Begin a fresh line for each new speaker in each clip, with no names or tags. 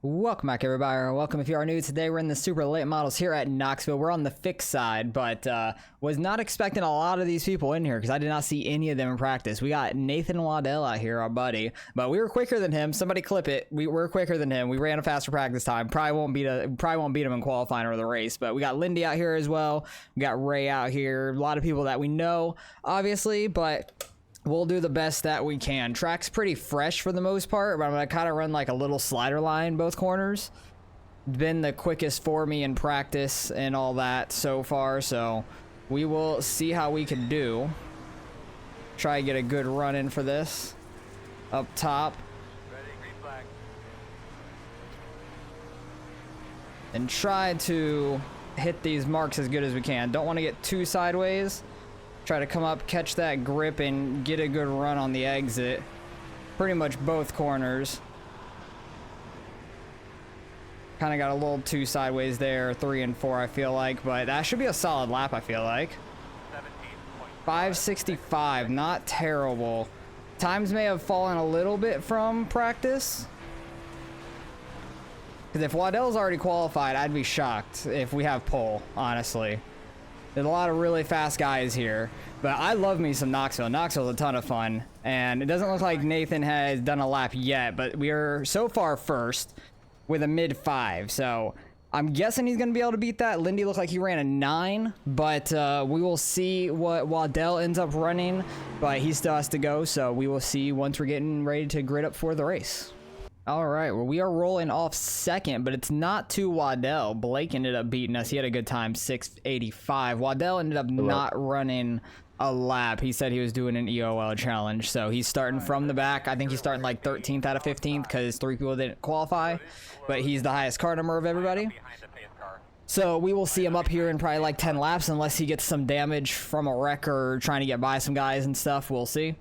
Welcome back, everybody, or welcome if you are new. Today we're in the super late models here at Knoxville. We're on the fixed side, but was not expecting a lot of these people in here because I did not see any of them in practice. We got Nathan Waddell out here, our buddy, but we were quicker than him. Somebody clip it. We were quicker than him. We ran a faster practice time. Probably won't beat him in qualifying or the race, but we got Lindy out here as well. We got Ray out here. A lot of people that we know, obviously, but we'll do the best that we can. Track's pretty fresh for the most part, but I'm gonna kind of run like a little slider line both corners. Been the quickest for me in practice and all that so far, so we will see how we can do. Try to get a good run in for this. Up top.
Ready, green flag.
And try to hit these marks as good as we can. Don't want to get too sideways. Try to come up, catch that grip, and get a good run on the exit. Pretty much both corners. Kind of got a little too sideways there, 3 and 4 I feel like, but that should be a solid lap I feel like. 5:65, not terrible. Times may have fallen a little bit from practice. Because if Waddell's already qualified, I'd be shocked if we have pole, honestly. There's a lot of really fast guys here, but I love me some Knoxville. Knoxville's a ton of fun, and it doesn't look like Nathan has done a lap yet, but we are so far first with a mid-5, so I'm guessing he's going to be able to beat that. Lindy looked like he ran a 9, but we will see what Waddell ends up running, but he still has to go, so we will see once we're getting ready to grid up for the race. All right, well, we are rolling off second, but it's not to Waddell. Blake ended up beating us. He had a good time, 6:85. Waddell ended up not running a lap. He said he was doing an EOL challenge, so he's starting from the back. I think he's starting like 13th out of 15th because 3 people didn't qualify, but he's the highest car number of everybody. So we will see him up here in probably like 10 laps unless he gets some damage from a wreck or trying to get by some guys and stuff. We'll see.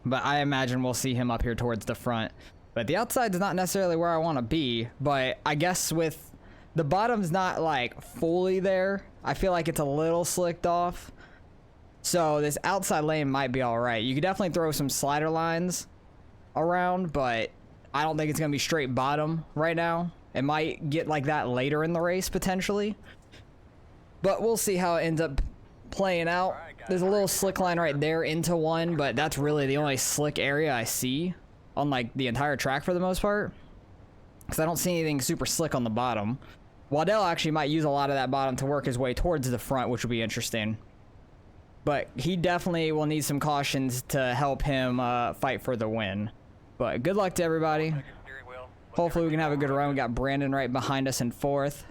But I imagine we'll see him up here towards the front. But the outside is not necessarily where I want to be, but I guess with the bottom's not like fully there, I feel like it's a little slicked off. So this outside lane might be all right. You could definitely throw some slider lines around, but I don't think it's going to be straight bottom right now. It might get like that later in the race potentially, but we'll see how it ends up playing out. There's a little slick line right there into one, but that's really the only slick area I see on like the entire track for the most part, because I don't see anything super slick on the bottom. Waddell actually might use a lot of that bottom to work his way towards the front, which will be interesting, but he definitely will need some cautions to help him fight for the win. But good luck to everybody. Hopefully we can have a good run. We got Brandon right behind us in 4th.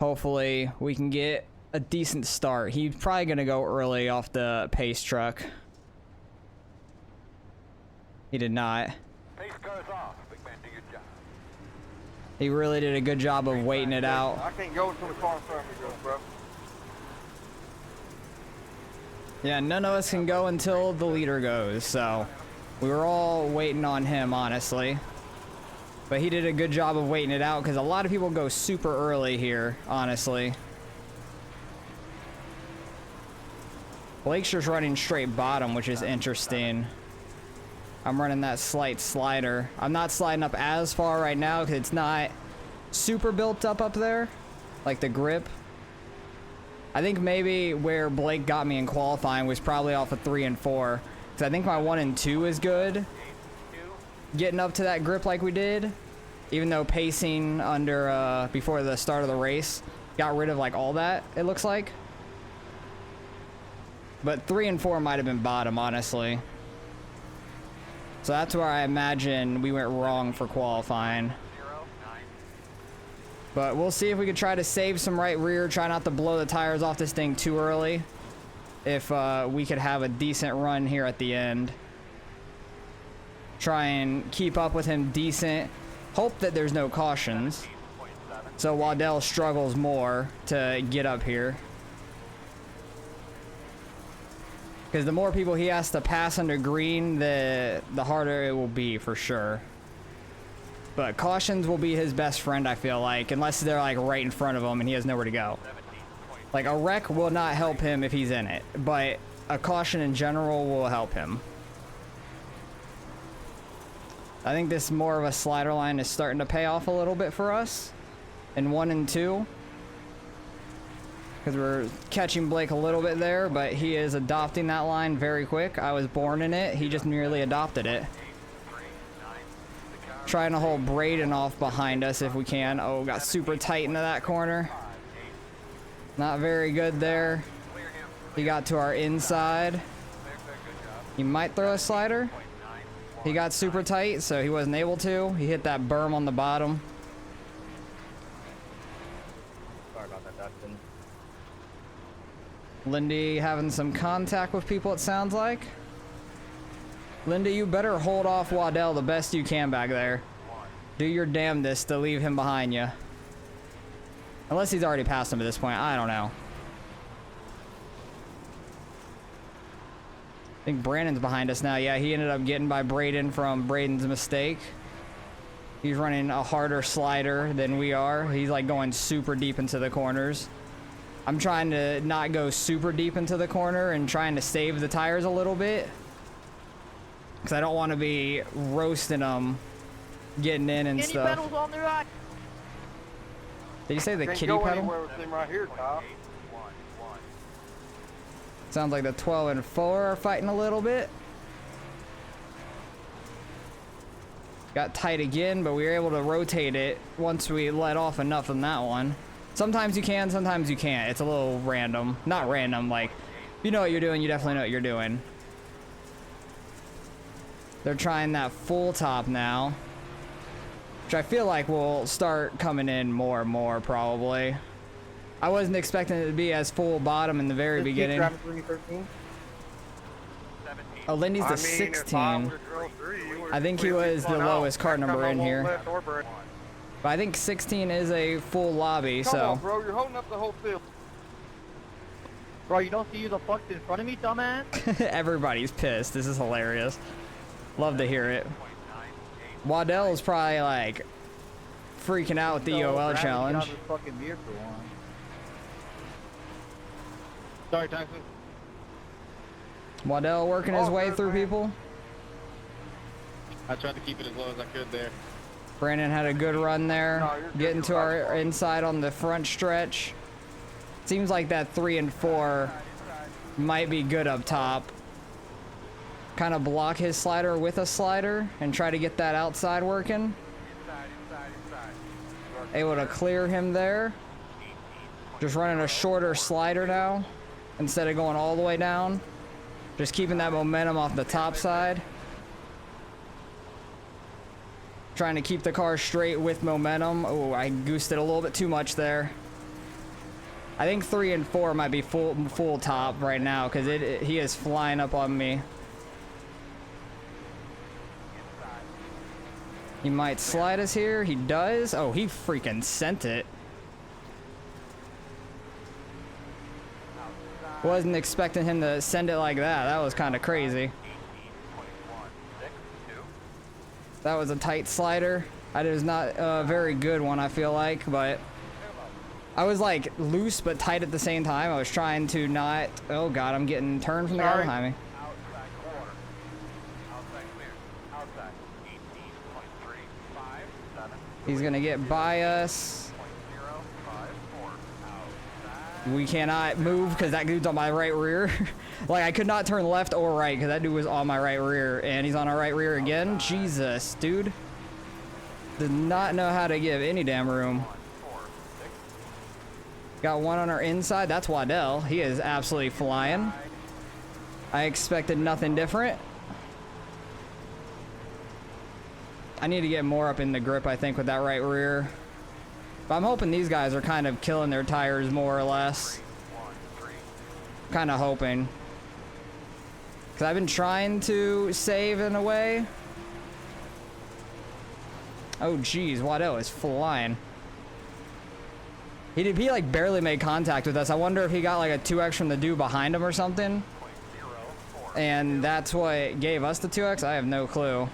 Hopefully we can get a decent start. He's probably gonna go early off the pace truck. He did not.
Pace goes off. Big man, do your job.
He really did a good job of waiting it out.
I can't go until the car in front of me goes, bro.
Yeah, none of us can go until the leader goes, so we were all waiting on him, honestly. But he did a good job of waiting it out because a lot of people go super early here, honestly. Blake's just running straight bottom, which is interesting. I'm running that slight slider. I'm not sliding up as far right now because it's not super built up there, like the grip. I think maybe where Blake got me in qualifying was probably off of 3 and 4, because I think my 1 and 2 is good. Getting up to that grip like we did, even though pacing under before the start of the race got rid of like all that, it looks like. But 3 and 4 might have been bottom, honestly. So that's where I imagine we went wrong for qualifying. But we'll see if we could try to save some right rear, try not to blow the tires off this thing too early. If we could have a decent run here at the end. Try and keep up with him decent. Hope that there's no cautions, so Waddell struggles more to get up here. Because the more people he has to pass under green, the harder it will be for sure. But cautions will be his best friend, I feel like, unless they're like right in front of him and he has nowhere to go. Like a wreck will not help him if he's in it, but a caution in general will help him. I think this more of a slider line is starting to pay off a little bit for us in 1 and 2. Because we're catching Blake a little bit there, but he is adopting that line very quick. I was born in it. He just merely adopted it. Trying to hold Braden off behind us if we can. Oh, got super tight into that corner. Not very good there. He got to our inside. He might throw a slider. He got super tight, so he wasn't able to. He hit that berm on the bottom.
Sorry about that, Dustin.
Lindy having some contact with people, it sounds like. Lindy, you better hold off Waddell the best you can back there. Do your damnedest to leave him behind you. Unless he's already passed him at this point, I don't know. I think Brandon's behind us now. Yeah, he ended up getting by Braden from Braden's mistake. He's running a harder slider than we are. He's like going super deep into the corners. I'm trying to not go super deep into the corner and trying to save the tires a little bit. Because I don't want to be roasting them getting in and stuff.
Pedals on the right.
Did you say the
Can't
kitty
go
pedal?
anywhere with him right here, Kyle.
Sounds like the 12 and 4 are fighting a little bit. Got tight again, but we were able to rotate it once we let off enough on that one. Sometimes you can, sometimes you can't. It's a little random. Not random, like, you know what you're doing, you definitely know what you're doing. They're trying that full top now, which I feel like will start coming in more and more, probably. I wasn't expecting it to be as full bottom in the very beginning. Oh, Lindy's the 16. I think he was the lowest car number in here. But I think 16 is a full lobby,
Come
so.
on, bro, you're holding up the whole field.
Bro, you don't see you the fuck in front of me, dumbass?
Everybody's pissed. This is hilarious. Love to hear it. Waddell is probably like freaking out with the EOL challenge.
Sorry, Tyson.
Waddell working his way through people.
I tried to keep it as low as I could there.
Brandon had a good run there,
No, you're good.
getting to our inside on the front stretch. Seems like that 3 and 4 might be good up top. Kind of block his slider with a slider and try to get that outside working. Able to clear him there. Just running a shorter slider now instead of going all the way down. Just keeping that momentum off the top side. Trying to keep the car straight with momentum. Oh, I goosed it a little bit too much there. I think 3 and 4 might be full top right now because he is flying up on me. He might slide us here. He does. Oh, he freaking sent it. Wasn't expecting him to send it like that. That was kind of crazy. That was a tight slider. That is not a very good one, I feel like, but I was like loose but tight at the same time. I was trying to not. Oh God, I'm getting turned from the guy behind me. He's gonna get by us. We cannot move because that dude's on my right rear. Like, I could not turn left or right because that dude was on my right rear, and he's on our right rear again. Jesus, dude. Did not know how to give any damn room. Got one on our inside. That's Waddell. He is absolutely flying. I expected nothing different. I need to get more up in the grip, I think, with that right rear. But I'm hoping these guys are kind of killing their tires more or less. Kind of hoping. Because I've been trying to save in a way. Oh, geez. Waddell is flying. He like barely made contact with us. I wonder if he got like a 2X from the dude behind him or something. And that's what gave us the 2X? I have no clue.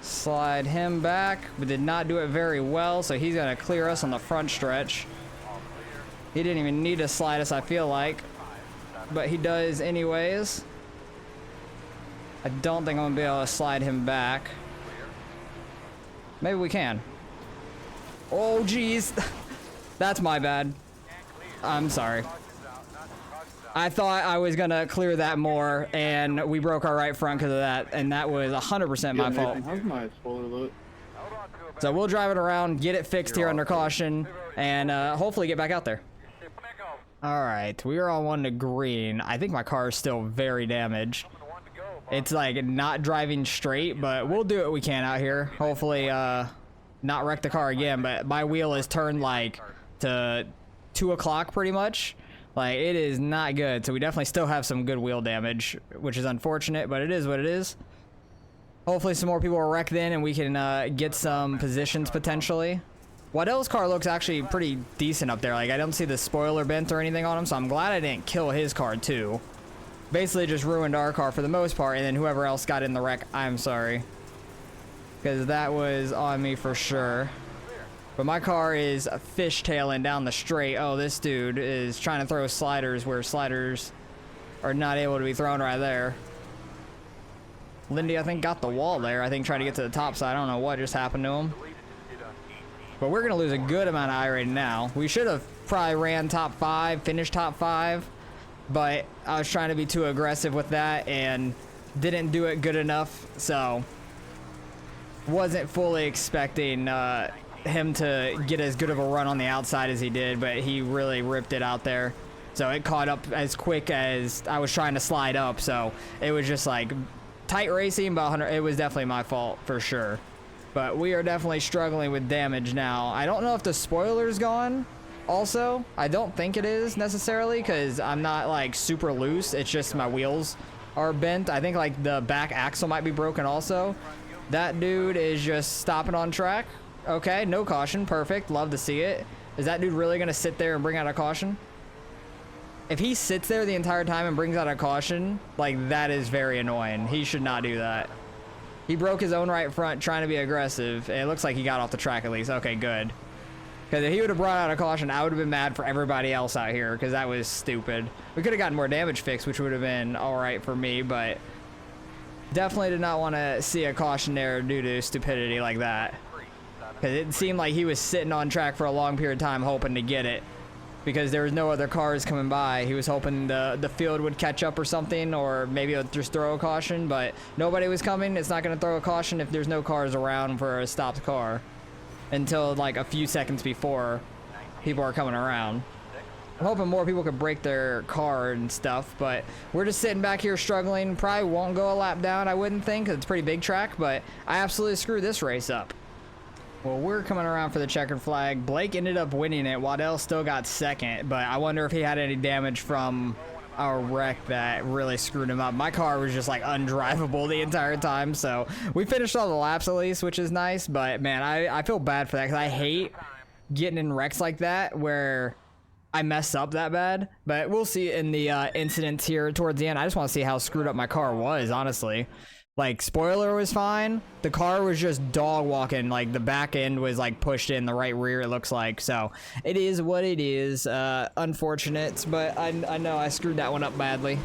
Slide him back, but did not do it very well, so he's gonna clear us on the front stretch. He didn't even need to slide us, I feel like. but he does anyways. I don't think I'm gonna be able to slide him back. Maybe we can. Oh, geez. That's my bad. I'm sorry. I thought I was gonna clear that more, and we broke our right front because of that, and that was 100% my fault.
How's my spoiler look?
So we'll drive it around, get it fixed here under caution, and hopefully get back out there. All right, we are on 1 to green. I think my car is still very damaged. It's like not driving straight, but we'll do what we can out here. Hopefully not wreck the car again, but my wheel is turned like to 2 o'clock pretty much. Like, it is not good, so we definitely still have some good wheel damage, which is unfortunate, but it is what it is. Hopefully some more people will wreck then, and we can get some positions potentially. Waddell's car looks actually pretty decent up there. Like, I don't see the spoiler bent or anything on him, so I'm glad I didn't kill his car too. Basically just ruined our car for the most part, and then whoever else got in the wreck, I'm sorry. Because that was on me for sure. But my car is fishtailing down the straight. Oh, this dude is trying to throw sliders where sliders are not able to be thrown right there. Lindy, I think, got the wall there. I think trying to get to the top side. I don't know what just happened to him. But we're going to lose a good amount of I-rating now. We should have probably ran top 5, finished top 5. But I was trying to be too aggressive with that and didn't do it good enough. So wasn't fully expecting him to get as good of a run on the outside as he did, but he really ripped it out there. So it caught up as quick as I was trying to slide up. So it was just like tight racing, but it was definitely my fault for sure. But we are definitely struggling with damage now. I don't know if the spoiler's gone also. I don't think it is necessarily because I'm not like super loose. It's just my wheels are bent. I think like the back axle might be broken also. That dude is just stopping on track. Okay, no caution. Perfect. Love to see it. Is that dude really going to sit there and bring out a caution? If he sits there the entire time and brings out a caution, like, that is very annoying. He should not do that. He broke his own right front trying to be aggressive. And it looks like he got off the track at least. Okay, good. Because if he would have brought out a caution, I would have been mad for everybody else out here because that was stupid. We could have gotten more damage fixed, which would have been all right for me, but definitely did not want to see a caution there due to stupidity like that. Because it seemed like he was sitting on track for a long period of time hoping to get it. Because there was no other cars coming by. He was hoping the field would catch up or something, or maybe it'll just throw a caution, but nobody was coming. It's not going to throw a caution if there's no cars around for a stopped car until like a few seconds before people are coming around. I'm hoping more people could break their car and stuff, but we're just sitting back here struggling. Probably won't go a lap down, I wouldn't think, because it's a pretty big track, but I absolutely screwed this race up. Well, we're coming around for the checkered flag. Blake ended up winning it. Waddell still got second, but I wonder if he had any damage from our wreck that really screwed him up. My car was just like undrivable the entire time, so we finished all the laps at least, which is nice, but man, I feel bad for that because I hate getting in wrecks like that where I mess up that bad, but we'll see in the incidents here towards the end. I just want to see how screwed up my car was, honestly. Like, spoiler was fine. The car was just dog walking. Like, the back end was, like, pushed in the right rear, it looks like. So, it is what it is. Unfortunate, but I know I screwed that one up badly.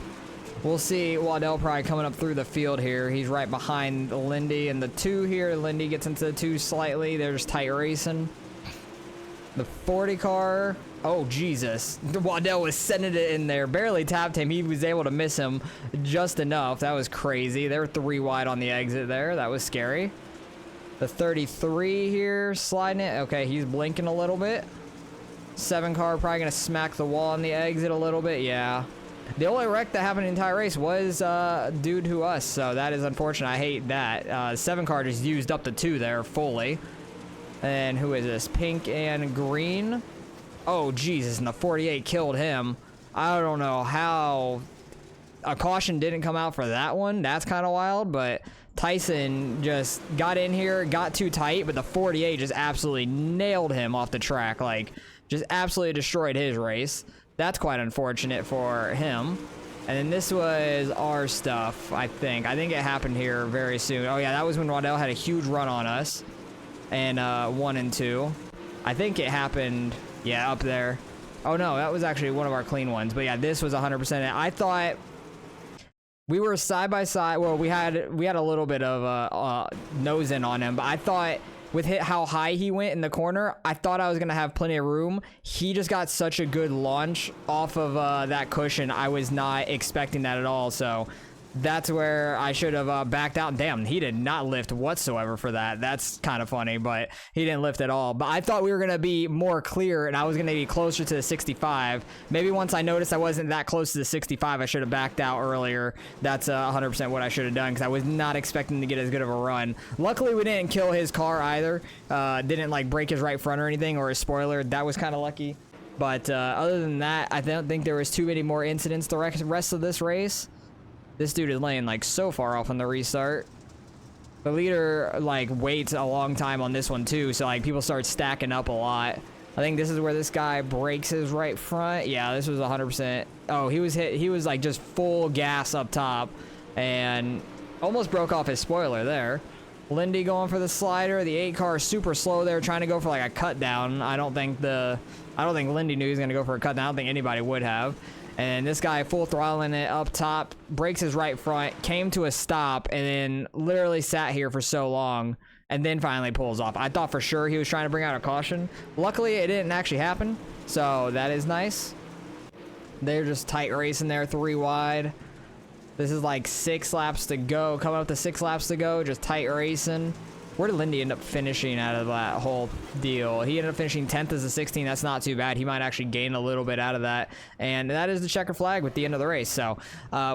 We'll see Waddell probably coming up through the field here. He's right behind Lindy in the 2 here. Lindy gets into the 2 slightly. They're just tight racing. The 40 car. Oh, Jesus. Waddell was sending it in there. Barely tapped him. He was able to miss him just enough. That was crazy. They were 3 wide on the exit there. That was scary. The 33 here, sliding it. Okay, he's blinking a little bit. 7 car probably going to smack the wall on the exit a little bit. Yeah. The only wreck that happened in the entire race was due to us, so that is unfortunate. I hate that. 7 car just used up the 2 there fully. And who is this? Pink and green. Oh, Jesus, and the 48 killed him. I don't know how a caution didn't come out for that one. That's kind of wild, but Tyson just got in here, got too tight, but the 48 just absolutely nailed him off the track. Like, just absolutely destroyed his race. That's quite unfortunate for him. And then this was our stuff, I think. I think it happened here very soon. Oh, yeah, that was when Waddell had a huge run on us. And 1 and 2. I think it happened... Yeah, up there. Oh no, that was actually one of our clean ones. But yeah, this was 100%. I thought we were side by side. Well, we had a little bit of nose in on him, but I thought with how high he went in the corner, I thought I was gonna have plenty of room. He just got such a good launch off of that cushion. I was not expecting that at all. So that's where I should have backed out. Damn, he did not lift whatsoever for that. That's kind of funny, but he didn't lift at all. But I thought we were going to be more clear and I was going to be closer to the 65. Maybe once I noticed I wasn't that close to the 65, I should have backed out earlier. That's 100% what I should have done because I was not expecting to get as good of a run. Luckily, we didn't kill his car either. Didn't like break his right front or anything or his spoiler. That was kind of lucky. But other than that, I don't think there was too many more incidents the rest of this race. This dude is laying like so far off on the restart. The leader like waits a long time on this one too, so like people start stacking up a lot. I think this is where this guy breaks his right front. Yeah, this was 100%. Oh, he was hit. He was like just full gas up top and almost broke off his spoiler there. Lindy going for the slider. The 8 car is super slow there, trying to go for like a cut down. I don't think Lindy knew he was gonna go for a cut down. I don't think anybody would have. And this guy full throttling it up top, breaks his right front, came to a stop, and then literally sat here for so long, and then finally pulls off. I thought for sure he was trying to bring out a caution. Luckily, it didn't actually happen, so that is nice. They're just tight racing there, 3 wide. This is like 6 laps to go. Coming up to 6 laps to go, just tight racing. Where did Lindy end up finishing out of that whole deal? He ended up finishing 10th as a 16. That's not too bad. He might actually gain a little bit out of that. And that is the checker flag with the end of the race. So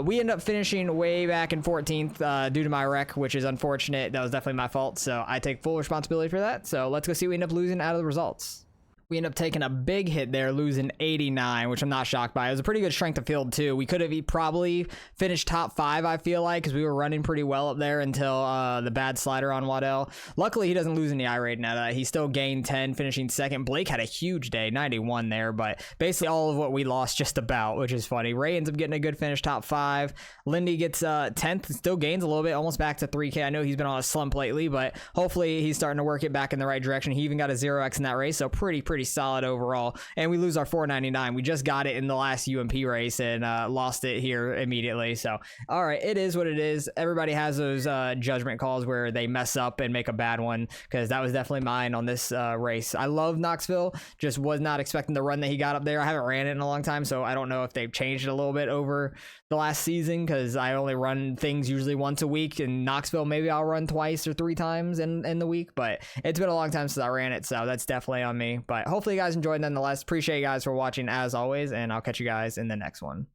we end up finishing way back in 14th due to my wreck, which is unfortunate. That was definitely my fault. So I take full responsibility for that. So let's go see what we end up losing out of the results. We end up taking a big hit there, losing 89, which I'm not shocked by. It was a pretty good strength of field, too. We could have probably finished top 5, I feel like, because we were running pretty well up there until the bad slider on Waddell. Luckily, he doesn't lose any I rating out of that. He still gained 10, finishing 2nd. Blake had a huge day, 91 there, but basically all of what we lost just about, which is funny. Ray ends up getting a good finish, top 5. Lindy gets 10th, still gains a little bit, almost back to 3K. I know he's been on a slump lately, but hopefully he's starting to work it back in the right direction. He even got a 0x in that race, so pretty solid overall. And we lose our 499. We just got it in the last UMP race and lost it here immediately. So all right, it is what it is. Everybody has those judgment calls where they mess up and make a bad one, because that was definitely mine on this race. I love Knoxville, just was not expecting the run that he got up there. I haven't ran it in a long time, so I don't know if they've changed it a little bit over the last season, because I only run things usually once a week. In Knoxville, maybe I'll run 2 or 3 times in the week, but it's been a long time since I ran it, so that's definitely on me. But hopefully you guys enjoyed nonetheless. Appreciate you guys for watching as always, and I'll catch you guys in the next one.